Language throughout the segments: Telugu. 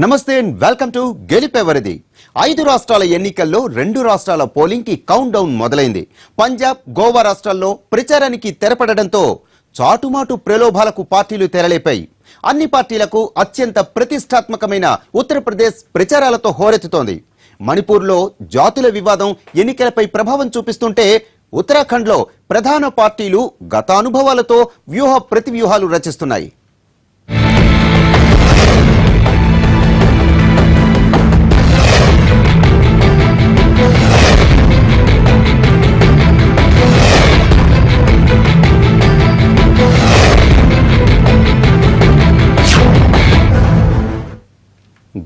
నమస్తే అండ్ వెల్కమ్ టు గెలిపేవరిది. 5 రాష్ట్రాల ఎన్నికల్లో 2 రాష్ట్రాల పోలింగ్ కి కౌంట్ డౌన్ మొదలైంది. పంజాబ్, గోవా రాష్ట్రాల్లో ప్రచారానికి తెరపడడంతో చాటుమాటు ప్రలోభాలకు పార్టీలు తెరలేపాయి. అన్ని పార్టీలకు అత్యంత ప్రతిష్టాత్మకమైన ఉత్తరప్రదేశ్ ప్రచారాలతో హోరెత్తుతోంది. మణిపూర్లో జాతుల వివాదం ఎన్నికలపై ప్రభావం చూపిస్తుంటే ఉత్తరాఖండ్లో ప్రధాన పార్టీలు గత అనుభవాలతో వ్యూహ ప్రతివ్యూహాలు రచిస్తున్నాయి.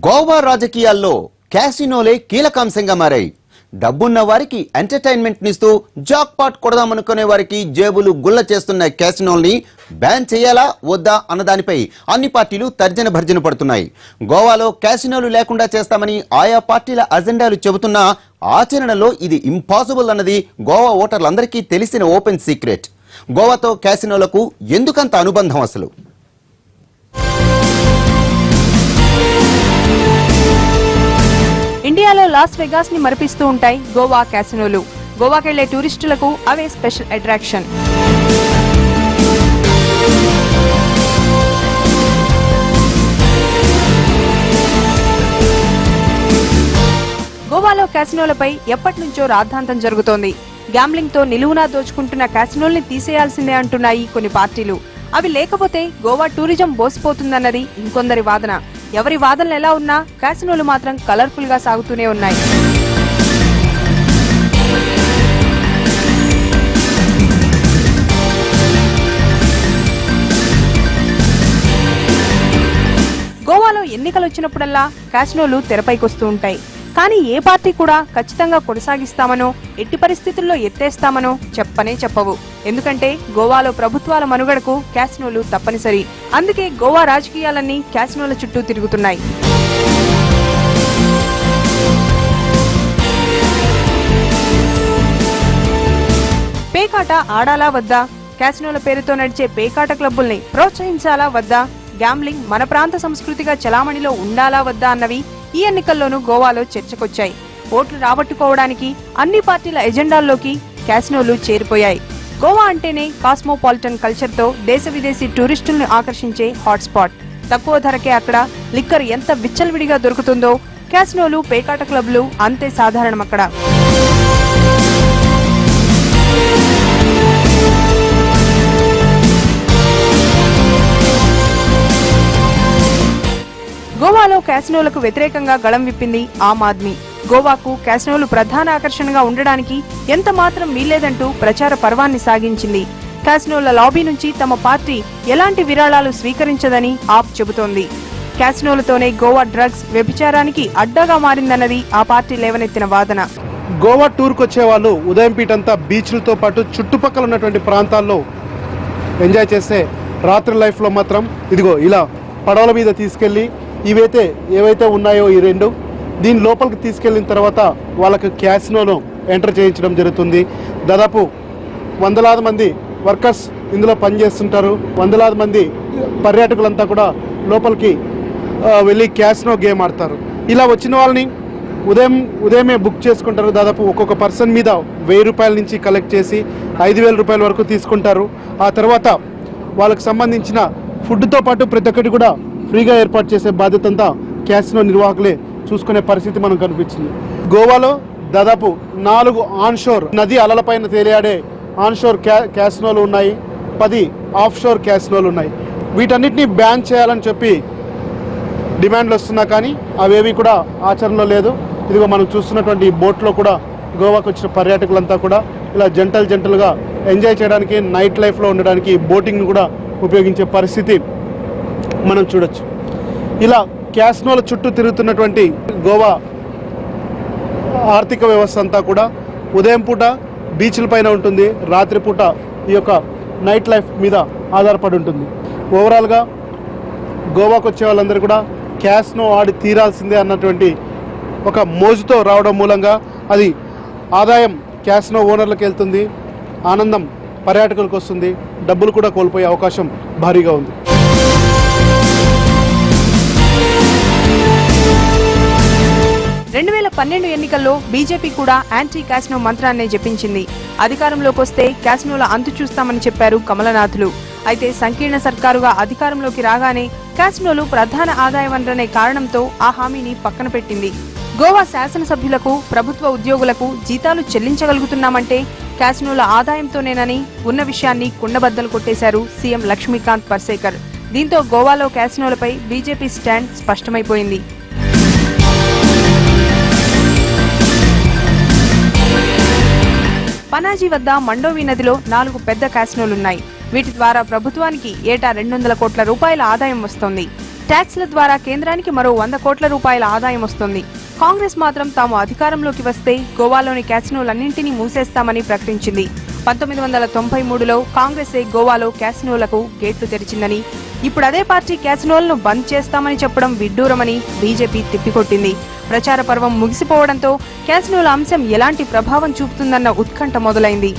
గోవా రాజకీయాల్లో క్యాసినోలే కీలకాంశంగా మారాయి. డబ్బున్న వారికి ఎంటర్టైన్మెంట్ నిస్తూ జాక్పాట్ కొడదామనుకునే వారికి జేబులు గుల్ల చేస్తున్న క్యాసినోల్ని బ్యాన్ చేయాలా వద్దా అన్నదానిపై అన్ని పార్టీలు తర్జన భర్జన పడుతున్నాయి. గోవాలో క్యాసినోలు లేకుండా చేస్తామని ఆయా పార్టీల అజెండాలు చెబుతున్నా ఆచరణలో ఇది ఇంపాసిబుల్ అన్నది గోవా ఓటర్లందరికీ తెలిసిన ఓపెన్ సీక్రెట్. గోవాతో క్యాసినోలకు ఎందుకంత అనుబంధం అసలు? ఇండియాలో లాస్ వెగాస్ ని మరిపిస్తూ ఉంటాయి గోవా క్యాసినోలు. గోవాకెళ్లే టూరిస్టులకు అవే స్పెషల్ అట్రాక్షన్. గోవాలో క్యాసినోలపై ఎప్పటి నుంచో రాద్ధాంతం జరుగుతోంది. గ్యాంబ్లింగ్ తో నిలువునా దోచుకుంటున్న క్యాసినోల్ని తీసేయాల్సిందే అంటున్నాయి కొన్ని పార్టీలు. అవి లేకపోతే గోవా టూరిజం బోసిపోతుందన్నది ఇంకొందరి వాదన. ఎవరి వాదనలు ఎలా ఉన్నా క్యాసినోలు మాత్రం కలర్ఫుల్ గా సాగుతూనే ఉన్నాయి. గోవాలో ఎన్నికలు వచ్చినప్పుడల్లా క్యాసినోలు తెరపైకొస్తూ ఉంటాయి. కానీ ఏ పార్టీ కూడా ఖచ్చితంగా కొనసాగిస్తామనో ఎట్టి పరిస్థితుల్లో ఎత్తేస్తామనో చెప్పనే చెప్పవు. ఎందుకంటే గోవాలో ప్రభుత్వాల మనుగడకు క్యాసినోలు తప్పనిసరి. అందుకే గోవా రాజకీయాలన్నీ క్యాసినోల చుట్టూ తిరుగుతున్నాయి. పేకాట ఆడాలా వద్దా? క్యాసినోల పేరుతో నడిచే పేకాట క్లబ్బుల్ని ప్రోత్సహించాలా వద్దా? గ్యాంబ్లింగ్ మన ప్రాంత సంస్కృతిగా చలామణిలో ఉండాలా వద్దా అన్నవి ఈ ఎన్నికల్లోనూ గోవాలో చర్చకొచ్చాయి. ఓట్లు రాబట్టుకోవడానికి అన్ని పార్టీల ఎజెండాల్లోకి క్యాసినోలు చేరిపోయాయి. గోవా అంటేనే కాస్మోపాలిటన్ కల్చర్ తో దేశ విదేశీ టూరిస్టులను ఆకర్షించే హాట్స్పాట్. తక్కువ ధరకే అక్కడ లిక్కర్ ఎంత విచ్చలవిడిగా దొరుకుతుందో క్యాసినోలు, పేకాట క్లబ్లు అంతే సాధారణం అక్కడ. గోవాలో క్యాసినోలకు వ్యతిరేకంగా గళం విప్పింది ఆమ్ ఆద్మీ. గోవాకు క్యాసినోలు ప్రధాన ఆకర్షణగా ఉండడానికి ఎంత మాత్రం వీల్లేదంటూ ప్రచార పర్వాన్ని సాగించింది. క్యాసినోల లాబీ నుంచి తమ పార్టీ ఎలాంటి విరాళాలు స్వీకరించదని ఆప్ చెబుతోంది. క్యాసినోలతోనే గోవా డ్రగ్స్, వ్యభిచారానికి అడ్డాగా మారిందన్నది ఆ పార్టీ లేవనెత్తిన వాదన. గోవా టూర్కి వచ్చే వాళ్ళు ఉదయం పీటంతా బీచ్లతో పాటు చుట్టుపక్కల ఉన్నటువంటి ప్రాంతాల్లో ఎంజాయ్ చేస్తే రాత్రి లైఫ్లో మాత్రం ఇదిగో ఇలా పడవల మీద తీసుకెళ్ళి ఏవైతే ఉన్నాయో ఈ రెండు దీని లోపలికి తీసుకెళ్ళిన తర్వాత వాళ్ళకి క్యాసినోలో ఎంటర్ చేయించడం జరుగుతుంది. దాదాపు వందలాది మంది వర్కర్స్ ఇందులో పనిచేస్తుంటారు. వందలాది మంది పర్యాటకులంతా కూడా లోపలికి వెళ్ళి క్యాసినో గేమ్ ఆడతారు. ఇలా వచ్చిన వాళ్ళని ఉదయమే బుక్ చేసుకుంటారు. దాదాపు ఒక్కొక్క పర్సన్ మీద 1000 రూపాయల నుంచి కలెక్ట్ చేసి 5000 రూపాయల వరకు తీసుకుంటారు. ఆ తర్వాత వాళ్ళకి సంబంధించిన ఫుడ్తో పాటు ప్రతి ఒక్కటి కూడా ఫ్రీగా ఏర్పాటు చేసే బాధ్యత అంతా క్యాసినో నిర్వాహకులే చూసుకునే పరిస్థితి మనకు కనిపించింది. గోవాలో దాదాపు 4 ఆన్షోర్ నది అలలపైన తేలియాడే ఆన్షోర్ క్యాసినోలు ఉన్నాయి. 10 ఆఫ్షోర్ క్యాసినోలు ఉన్నాయి. వీటన్నిటిని బ్యాన్ చేయాలని చెప్పి డిమాండ్లు వస్తున్నా కానీ అవేవి కూడా ఆచరణలో లేదు. ఇదిగో మనం చూస్తున్నటువంటి బోట్లో కూడా గోవాకు వచ్చిన పర్యాటకులంతా కూడా ఇలా జంటలుగా ఎంజాయ్ చేయడానికి, నైట్ లైఫ్లో ఉండడానికి బోటింగ్ను కూడా ఉపయోగించే పరిస్థితి మనం చూడొచ్చు. ఇలా క్యాసినోల చుట్టూ తిరుగుతున్నటువంటి గోవా ఆర్థిక వ్యవస్థ అంతా కూడా ఉదయం పూట బీచ్ల పైన ఉంటుంది, రాత్రిపూట ఈ యొక్క నైట్ లైఫ్ మీద ఆధారపడి ఉంటుంది. ఓవరాల్గా గోవాకు వచ్చే వాళ్ళందరూ కూడా క్యాసినో ఆడి తీరాల్సిందే అన్నటువంటి ఒక మోజుతో రావడం మూలంగా అది ఆదాయం క్యాసినో ఓనర్లకు వెళ్తుంది, ఆనందం పర్యాటకులకు వస్తుంది, డబ్బులు కూడా కోల్పోయే అవకాశం భారీగా ఉంది. 2012 ఎన్నికల్లో బీజేపీ కూడా యాంటీ క్యాసినో మంత్రాన్నే జపించింది. అధికారంలోకి వస్తే క్యాసినోల అంతు చూస్తామని చెప్పారు కమలనాథులు. అయితే సంకీర్ణ సర్కారుగా అధికారంలోకి రాగానే క్యాసినోలు ప్రధాన ఆదాయ వనరనే కారణంతో ఆ హామీని పక్కన పెట్టింది. గోవా శాసనసభ్యులకు, ప్రభుత్వ ఉద్యోగులకు జీతాలు చెల్లించగలుగుతున్నామంటే క్యాసినోల ఆదాయంతోనేనని ఉన్న విషయాన్ని కుండబద్దలు కొట్టేశారు సీఎం లక్ష్మీకాంత్ పర్సేకర్. దీంతో గోవాలో క్యాసినోలపై బీజేపీ స్టాండ్ స్పష్టమైపోయింది. పనాజీ వద్ద మండోవి నదిలో 4 పెద్ద క్యాసినోలున్నాయి. వీటి ద్వారా ప్రభుత్వానికి ఏటా 200 కోట్ల రూపాయల ఆదాయం వస్తోంది. ట్యాక్స్ల ద్వారా కేంద్రానికి మరో 100 కోట్ల రూపాయల ఆదాయం వస్తోంది. కాంగ్రెస్ మాత్రం తాము అధికారంలోకి వస్తే గోవాలోని క్యాసినోలన్నింటినీ మూసేస్తామని ప్రకటించింది. 1993లో కాంగ్రెసే గోవాలో క్యాసినోలకు గేట్లు తెరిచిందని, ఇప్పుడు అదే పార్టీ క్యాసినోలను బంద్ చేస్తామని చెప్పడం విడ్డూరమని బీజేపీ తిప్పికొట్టింది. ప్రచార పర్వం ముగిసిపోవడంతో క్యాసినోల అంశం ఎలాంటి ప్రభావం చూపుతుందన్న ఉత్కంఠ మొదలైంది.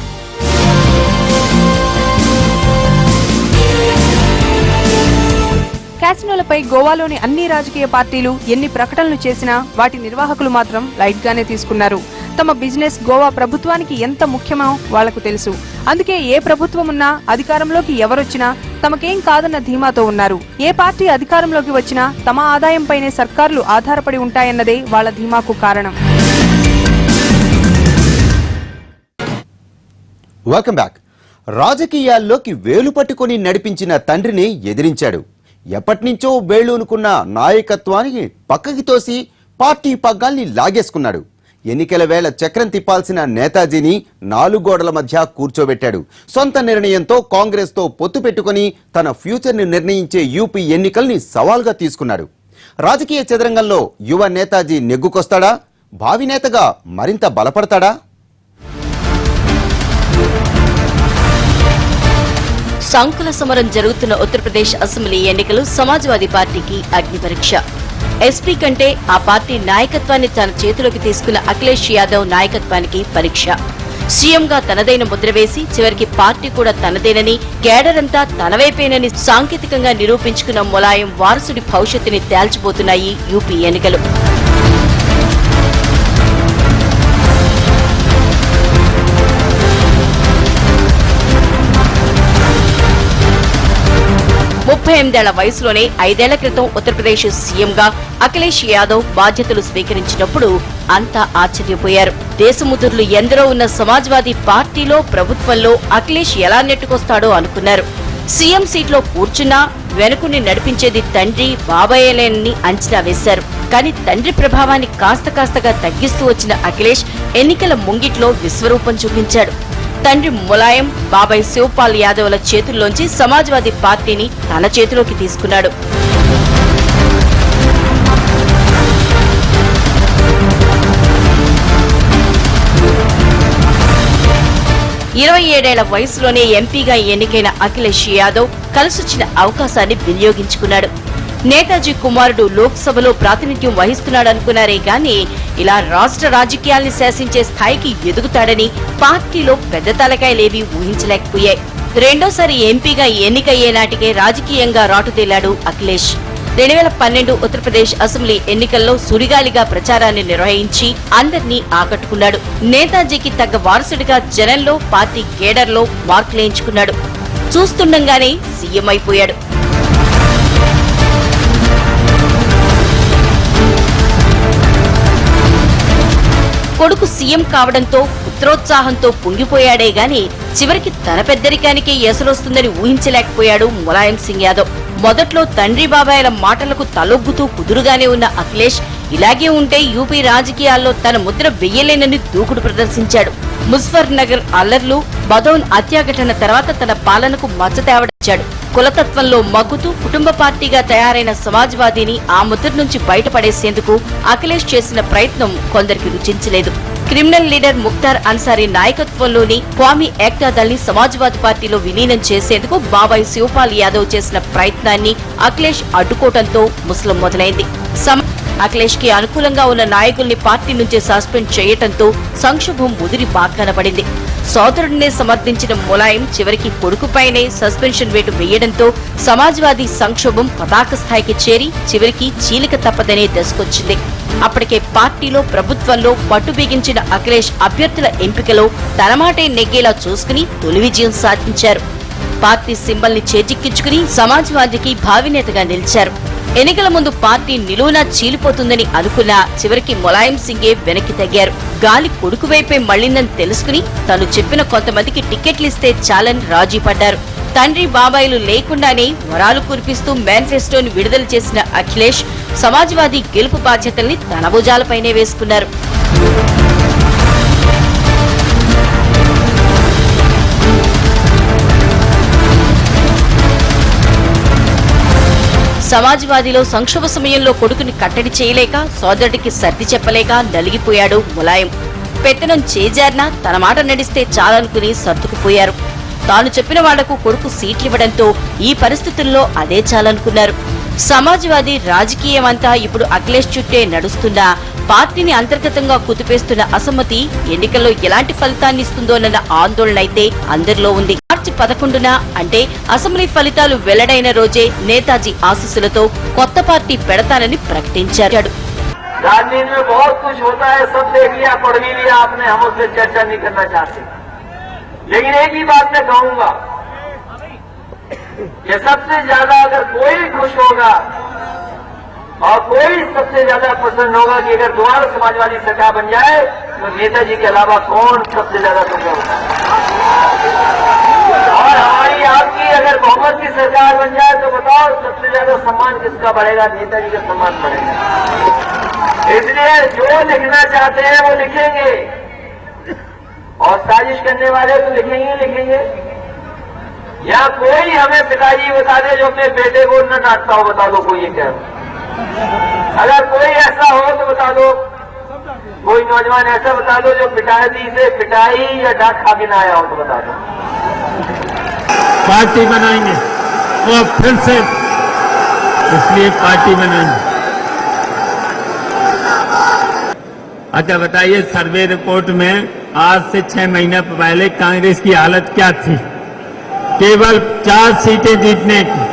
క్యాసినోలపై గోవాలోని అన్ని రాజకీయ పార్టీలు ఎన్ని ప్రకటనలు చేసినా వాటి నిర్వాహకులు మాత్రం లైట్ గానే తీసుకున్నారు. తమ బిజినెస్ గోవా ప్రభుత్వానికి ఎంత ముఖ్యమో వాళ్లకు తెలుసు. అందుకే ఏ ప్రభుత్వం ఉన్నా, అధికారంలోకి ఎవరొచ్చినా తమకేం కాదన్న ధీమాతో ఉన్నారు. ఏ పార్టీ అధికారంలోకి వచ్చినా తమ ఆదాయంపైనే సర్కార్లు ఆధారపడి ఉంటాయన్నదే వాళ్ల ధీమాకు కారణం. Welcome back. రాజకీయాల్లోకి వేలు పట్టుకుని నడిపించిన తండ్రిని ఎదిరించాడు. ఎప్పటినుంచో వేళ్లూనుకున్న నాయకత్వానికి పక్కకి తోసి పార్టీ పగ్గాల్ని లాగేసుకున్నాడు. ఎన్నికల వేళ చక్రం తిప్పాల్సిన నేతాజీని 4 గోడల మధ్య కూర్చోబెట్టాడు. సొంత నిర్ణయంతో కాంగ్రెస్తో పొత్తు పెట్టుకుని తన ఫ్యూచర్ని నిర్ణయించే యూపీ ఎన్నికల్ని సవాల్గా తీసుకున్నాడు. రాజకీయ చదరంగంలో యువ నేతాజీ నెగ్గుకొస్తాడా? భావి నేతగా మరింత బలపడతాడా? సంకుల సమరం జరుగుతున్న ఉత్తరప్రదేశ్ అసెంబ్లీ ఎన్నికలు సమాజ్వాదీ పార్టీకి అగ్ని పరీక్ష. ఎస్పీ కంటే ఆ పార్టీ నాయకత్వాన్ని తన చేతిలోకి తీసుకున్న అఖిలేష్ యాదవ్ నాయకత్వానికి పరీక్ష. సీఎంగా తనదైన ముద్ర వేసి చివరికి పార్టీ కూడా తనదేనని, కేడర్ అంతా తనవైపేనని సాంకేతికంగా నిరూపించుకున్న ములాయం వారసుడి భవిష్యత్తుని తేల్చిపోతున్నాయి యూపీ ఎన్నికలు. ముప్పై 38 వయసులోనే 5 ఏళ్ల క్రితం ఉత్తరప్రదేశ్ సీఎంగా అఖిలేష్ యాదవ్ బాధ్యతలు స్వీకరించినప్పుడు అంతా ఆశ్చర్యపోయారు. దేశముదుర్లు ఎందరో ఉన్న సమాజ్వాదీ పార్టీలో, ప్రభుత్వంలో అఖిలేష్ ఎలా నెట్టుకొస్తాడో అనుకున్నారు. సీఎం సీట్లో కూర్చున్నా వెనుకుని నడిపించేది తండ్రి, బాబాయేలేనని అంచనా వేశారు. కానీ తండ్రి ప్రభావాన్ని కాస్తగా తగ్గిస్తూ వచ్చిన అఖిలేష్ ఎన్నికల ముంగిట్లో విశ్వరూపం చూపించాడు. తండ్రి ములాయం, బాబాయ్ శివపాల్ యాదవ్ల చేతుల్లోంచి సమాజ్వాదీ పార్టీని తన చేతిలోకి తీసుకున్నాడు. 27 ఏళ్ల వయసులోనే ఎంపీగా ఎన్నికైన అఖిలేష్ యాదవ్ కలిసొచ్చిన అవకాశాన్ని వినియోగించుకున్నాడు. నేతాజీ కుమారుడు లోక్సభలో ప్రాతినిధ్యం వహిస్తున్నాడనుకున్నారే గాని ఇలా రాష్ట్ర రాజకీయాల్ని శాసించే స్థాయికి ఎదుగుతాడని పార్టీలో పెద్ద తలకాయలేవీ ఊహించలేకపోయాయి. రెండోసారి ఎంపీగా ఎన్నికయ్యే నాటికే రాజకీయంగా రాటుతేలాడు అఖిలేష్. 2012 ఉత్తరప్రదేశ్ అసెంబ్లీ ఎన్నికల్లో సుడిగాలిగా ప్రచారాన్ని నిర్వహించి అందర్నీ ఆకట్టుకున్నాడు. నేతాజీకి తగ్గ వారసుడిగా జనంలో, పార్టీ కేడర్లో మార్కులేయించుకున్నాడు. చూస్తుండగానే సీఎం అయిపోయాడు. కొడుకు సీఎం కావడంతో పుత్రోత్సాహంతో పొంగిపోయాడే గాని చివరికి తన పెద్దరికానికే ఎసరొస్తుందని ఊహించలేకపోయాడు ములాయం సింగ్ యాదవ్. మొదట్లో తండ్రి బాబాయిల మాటలకు తలొగ్గుతూ కుదురుగానే ఉన్న అఖిలేష్ ఇలాగే ఉంటే యూపీ రాజకీయాల్లో తన ముద్ర వెయ్యలేనని దూకుడు ప్రదర్శించాడు. ముజఫర్ నగర్ అల్లర్లు, బదౌన్ హత్యాఘటన తర్వాత తన పాలనకు మచ్చ తేవడించాడు. కులతత్వంలో మగ్గుతూ కుటుంబ పార్టీగా తయారైన సమాజ్వాదీని ఆ ముద్ర నుంచి బయటపడేసేందుకు అఖిలేష్ చేసిన ప్రయత్నం కొందరికి రుచించలేదు. క్రిమినల్ లీడర్ ముఖ్తార్ అన్సారీ నాయకత్వంలోని క్వామీ ఏక్తా దళ్ ని సమాజ్వాదీ పార్టీలో విలీనం చేసేందుకు బాబాయ్ శివపాల్ యాదవ్ చేసిన ప్రయత్నాన్ని అఖిలేష్ అడ్డుకోవడంతో ముసలం మొదలైంది. అఖిలేష్ కి అనుకూలంగా ఉన్న నాయకుల్ని పార్టీ నుంచి సస్పెండ్ చేయటంతో సంక్షోభం ముదిరి బాకాన పడింది. సోదరుడినే సమర్థించిన ములాయం చివరికి కొడుకుపైనే సస్పెన్షన్ వేటు వేయడంతో సమాజ్వాదీ సంక్షోభం పతాక స్థాయికి చేరి చివరికి చీలిక తప్పదనే దశకొచ్చింది. అప్పటికే పార్టీలో ప్రభుత్వంలో పట్టు బిగించిన అఖిలేష్ అభ్యర్థుల ఎంపికలో తన మాటే నెగ్గేలా చూసుకుని తొలి విజయం సాధించారు. పార్టీ సింబల్ ని చేజిక్కించుకుని సమాజ్వాదీకి భావినేతగా నిలిచారు. ఎన్నికల ముందు పార్టీ నిలువునా చీలిపోతుందని అనుకున్నా చివరికి ములాయం సింగే వెనక్కి తగ్గారు. గాలి కొడుకు వైపే మళ్లిందని తెలుసుకుని తను చెప్పిన కొంతమందికి టికెట్లిస్తే చాలని రాజీ పడ్డారు. తండ్రి బాబాయిలు లేకుండానే వరాలు కురిపిస్తూ మేనిఫెస్టోని విడుదల చేసిన అఖిలేష్ సమాజ్వాదీ గెలుపు బాధ్యతల్ని తన భుజాలపైనే వేసుకున్నారు. సమాజ్వాదీలో సంక్షోభ సమయంలో కొడుకుని కట్టడి చేయలేక సోదరుడికి సర్ది చెప్పలేక నలిగిపోయాడు ములాయం. పెత్తనం చేజారినా తన మాట నడిస్తే చాలనుకుని సర్దుకుపోయారు. తాను చెప్పిన వాళ్లకు కొడుకు సీట్లివ్వడంతో ఈ పరిస్థితుల్లో అదే చాలనుకున్నారు. సమాజ్వాదీ రాజకీయమంతా ఇప్పుడు అఖిలేష్ చుట్టే నడుస్తున్నా పార్టీని అంతర్గతంగా కుదిపేస్తున్న అసమ్మతి ఎన్నికల్లో ఎలాంటి ఫలితాన్ని ఇస్తుందోనన్న ఆందోళన అయితే అందరిలో ఉంది. మార్చి 11న అంటే అసెంబ్లీ ఫలితాలు వెల్లడైన రోజే నేతాజీ ఆశీస్సులతో కొత్త పార్టీ పెడతానని ప్రకటించారు. राजनीति में बहुत कुछ होता है, सब देख लिया, पढ़ भी लिया आपने, हम उससे चर्चा नहीं करना चाहते, लेकिन एक ही बात मैं कहूंगा कि सबसे ज्यादा अगर कोई खुश होगा और कोई सबसे ज्यादा पसंद होगा कि अगर दोबारा समाजवादी सरकार बन जाए तो नेताजी के अलावा कौन सबसे ज्यादा खुश होगा। और हमारी आपकी अगर बहुमत की सरकार बन जाए तो बताओ सबसे ज्यादा सम्मान किसका बढ़ेगा? नेताजी का सम्मान बढ़ेगा। इसलिए जो लिखना चाहते हैं वो लिखेंगे और साजिश करने वाले तो लिखेंगे लिखेंगे। या कोई हमें पिताजी बता दे जो अपने बेटे को न डांटता हो, बता दो कोई ये क्या। अगर कोई ऐसा हो तो बता दो, कोई नौजवान ऐसा बता दो जो पिताजी से पिटाई या डांट खा के ना आया हो तो बता दो। पार्टी बनाएंगे और फिर से इसलिए पार्टी बनाएंगे। अच्छा बताइए, सर्वे रिपोर्ट में आज से 6 महीने पहले कांग्रेस की हालत क्या थी? केवल 4 सीटें जीतने की,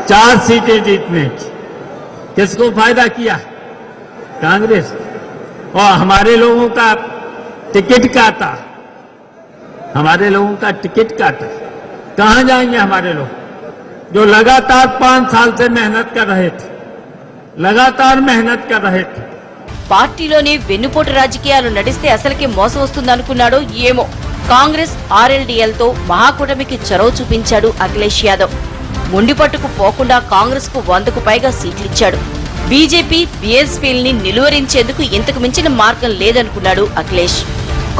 4 सीटें जीतने की। किसको फायदा किया? कांग्रेस। और हमारे लोगों का टिकट काटा, हमारे लोगों का टिकट काटा। कहां जाएंगे हमारे लोग जो लगातार 5 साल से मेहनत कर रहे थे, लगातार मेहनत कर रहे थे। పార్టీలోనే వెన్నుపోటు రాజకీయాలు నడిస్తే అసలుకే మోసం వస్తుందనుకున్నాడో ఏమో కాంగ్రెస్ ఆర్ఎల్డీఎల్తో మహాకూటమికి చొరవ చూపించాడు అఖిలేష్ యాదవ్. ముండిపట్టుకు పోకుండా కాంగ్రెస్ కు 100కు పైగా సీట్లిచ్చాడు. బీజేపీ బీఎస్పీల్ని నిలువరించేందుకు ఇంతకు మించిన మార్గం లేదనుకున్నాడు అఖిలేష్.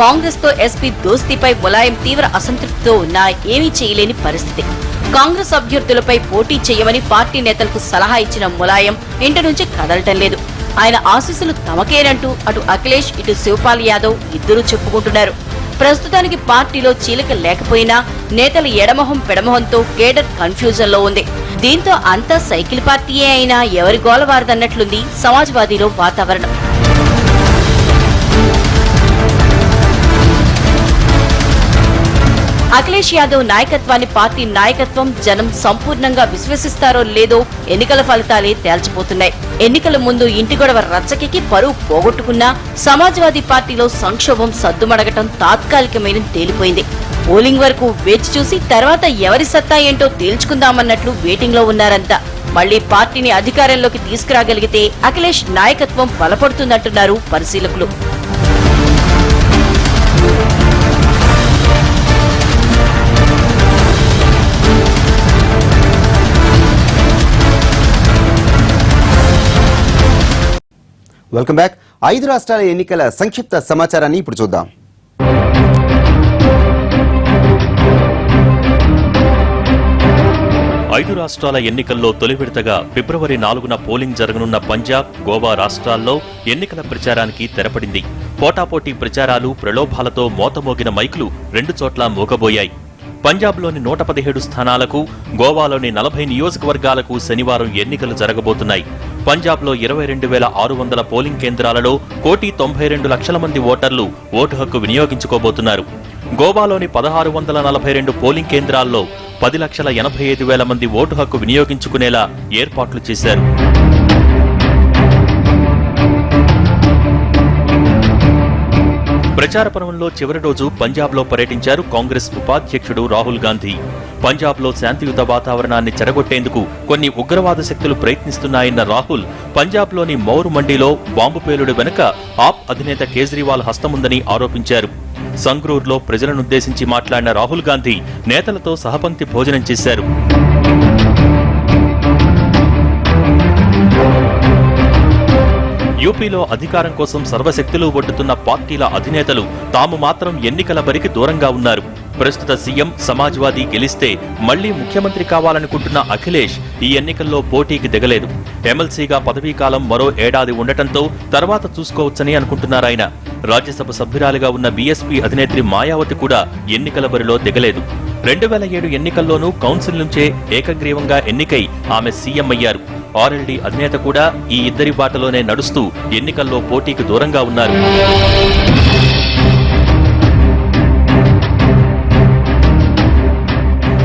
కాంగ్రెస్ తో ఎస్పీ దోస్తీపై ములాయం తీవ్ర అసంతృప్తితో ఉన్నా ఏమీ చేయలేని పరిస్థితి. కాంగ్రెస్ అభ్యర్థులపై పోటీ చేయమని పార్టీ నేతలకు సలహా ఇచ్చిన ములాయం ఇంటి నుంచి కదలటం లేదు. ఆయన ఆశీస్సులు తమకేనంటూ అటు అఖిలేష్ ఇటు శివపాల్ యాదవ్ ఇద్దరూ చెప్పుకుంటున్నారు. ప్రస్తుతానికి పార్టీలో చీలిక లేకపోయినా నేతల ఎడమొహం పెడమొహంతో కేడర్ కన్ఫ్యూజన్ లో ఉంది. దీంతో అంతా సైకిల్ పార్టీయే అయినా ఎవరి గోల వారదన్నట్లుంది సమాజ్వాదీలో వాతావరణం. అఖిలేష్ యాదవ్ నాయకత్వాన్ని పార్టీ నాయకత్వం జనం సంపూర్ణంగా విశ్వసిస్తారో లేదో ఎన్నికల ఫలితాలే తేల్చిపోతున్నాయి. ఎన్నికల ముందు ఇంటి గొడవ రచ్చకెక్కి పరువు పోగొట్టుకున్నా సమాజ్వాదీ పార్టీలో సంక్షోభం సద్దుమడగటం తాత్కాలికమైన తేలిపోయింది. పోలింగ్ వరకు వేచి చూసి తర్వాత ఎవరి సత్తా ఏంటో తేల్చుకుందామన్నట్లు వెయిటింగ్ లో ఉన్నారంతా. మళ్లీ పార్టీని అధికారంలోకి తీసుకురాగలిగితే అఖిలేష్ నాయకత్వం బలపడుతుందంటున్నారు పరిశీలకులు. Welcome back. 5 రాష్ట్రాల ఎన్నికల సంక్షిప్త సమాచారాన్ని ఇప్పుడు చూద్దాం. ఐదు రాష్ట్రాల ఎన్నికల్లో తొలి విడతగా ఫిబ్రవరి 4న పోలింగ్ జరగనున్న పంజాబ్, గోవా రాష్ట్రాల్లో ఎన్నికల ప్రచారానికి తెరపడింది. పోటాపోటీ ప్రచారాలు, ప్రలోభాలతో మోతమోగిన మైకులు 2 చోట్ల మోగబోయాయి. పంజాబ్లోని 117 స్థానాలకు, గోవాలోని 40 నియోజకవర్గాలకు శనివారం ఎన్నికలు జరగబోతున్నాయి. పంజాబ్లో 22,600 పోలింగ్ కేంద్రాలలో 1,92,00,000 మంది ఓటర్లు ఓటు హక్కు వినియోగించుకోబోతున్నారు. గోవాలోని 1,642 పోలింగ్ కేంద్రాల్లో 10,85,000 మంది ఓటు హక్కు వినియోగించుకునేలా ఏర్పాట్లు చేశారు. ప్రచార పర్వంలో చివరి రోజు పంజాబ్లో పర్యటించారు కాంగ్రెస్ ఉపాధ్యక్షుడు రాహుల్ గాంధీ. పంజాబ్లో శాంతియుత వాతావరణాన్ని చెడగొట్టేందుకు కొన్ని ఉగ్రవాద శక్తులు ప్రయత్నిస్తున్నాయన్న రాహుల్ పంజాబ్లోని మౌర్ మండీలో బాంబు పేలుడు వెనుక ఆప్ అధినేత కేజ్రీవాల్ హస్తముందని ఆరోపించారు. సంగ్రూర్లో ప్రజలనుద్దేశించి మాట్లాడిన రాహుల్ గాంధీ నేతలతో సహపంక్తి భోజనం చేశారు. యూపీలో అధికారం కోసం సర్వశక్తులు ఒడ్డుతున్న పార్టీల అధినేతలు తాము మాత్రం ఎన్నికల బరికి దూరంగా ఉన్నారు. ప్రస్తుత సీఎం సమాజ్వాదీ గెలిస్తే మళ్లీ ముఖ్యమంత్రి కావాలనుకుంటున్న అఖిలేష్ ఈ ఎన్నికల్లో పోటీకి దిగలేదు. ఎమ్మెల్సీగా పదవీకాలం మరో ఏడాది ఉండటంతో తర్వాత చూసుకోవచ్చని అనుకుంటున్నారాయన. రాజ్యసభ సభ్యురాలిగా ఉన్న బీఎస్పీ అధినేత్రి మాయావతి కూడా ఎన్నికల బరిలో దిగలేదు. 2007 ఎన్నికల్లోనూ కౌన్సిల్ నుంచే ఏకగ్రీవంగా ఎన్నికై ఆమె సీఎం అయ్యారు. ఆర్ఎల్డీ అధినేత కూడా ఈ ఇద్దరి బాటలోనే నడుస్తూ ఎన్నికల్లో పోటీకి దూరంగా ఉన్నారు.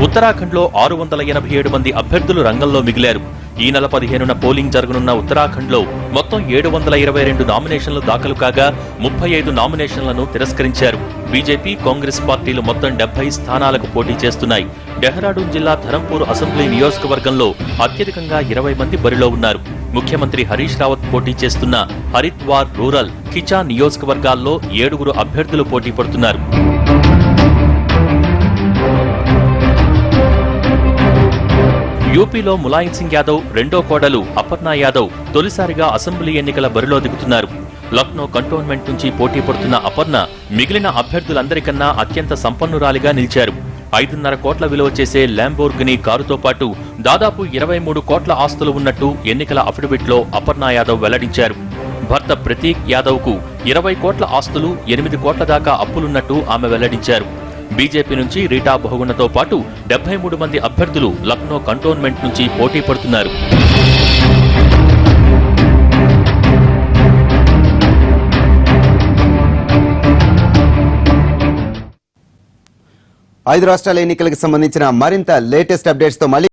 ఉత్తరాఖండ్లో 687 మంది అభ్యర్థులు రంగంలో మిగిలారు. ఈ నెల 15న పోలింగ్ జరగనున్న ఉత్తరాఖండ్లో మొత్తం 722 నామినేషన్లు దాఖలు కాగా 35 నామినేషన్లను తిరస్కరించారు. బీజేపీ, కాంగ్రెస్ పార్టీలు మొత్తం 70 స్థానాలకు పోటీ చేస్తున్నాయి. డెహ్రాడూన్ జిల్లా ధరంపూర్ అసెంబ్లీ నియోజకవర్గంలో అత్యధికంగా 20 మంది బరిలో ఉన్నారు. ముఖ్యమంత్రి హరీష్ రావత్ పోటీ చేస్తున్న హరిద్వార్ రూరల్, కిచా నియోజకవర్గాల్లో 7 అభ్యర్థులు పోటీ పడుతున్నారు. యూపీలో ములాయం సింగ్ యాదవ్ రెండో కోడలు అపర్ణ యాదవ్ తొలిసారిగా అసెంబ్లీ ఎన్నికల బరిలో దిగుతున్నారు. లక్నో కంటోన్మెంట్ నుంచి పోటీ పడుతున్న అపర్ణ మిగిలిన అభ్యర్థులందరికన్నా అత్యంత సంపన్నురాలిగా నిలిచారు. 5.5 కోట్ల విలువ చేసే ల్యాంబోర్గినీ కారుతో పాటు దాదాపు 23 కోట్ల ఆస్తులు ఉన్నట్టు ఎన్నికల అఫిడవిట్లో అపర్ణ యాదవ్ వెల్లడించారు. భర్త ప్రతీక్ యాదవ్ కు 20 కోట్ల ఆస్తులు, 8 కోట్ల దాకా అప్పులున్నట్టు ఆమె వెల్లడించారు. బీజేపీ నుంచి రీటా బహుగుణతో పాటు 73 మంది అభ్యర్థులు లక్నో కంటోన్మెంట్ నుంచి పోటీ పడుతున్నారు. 5 రాష్ట్రాల ఎన్నికలకు సంబంధించిన మరింత లేటెస్ట్ అప్డేట్స్ తో మళ్ళీ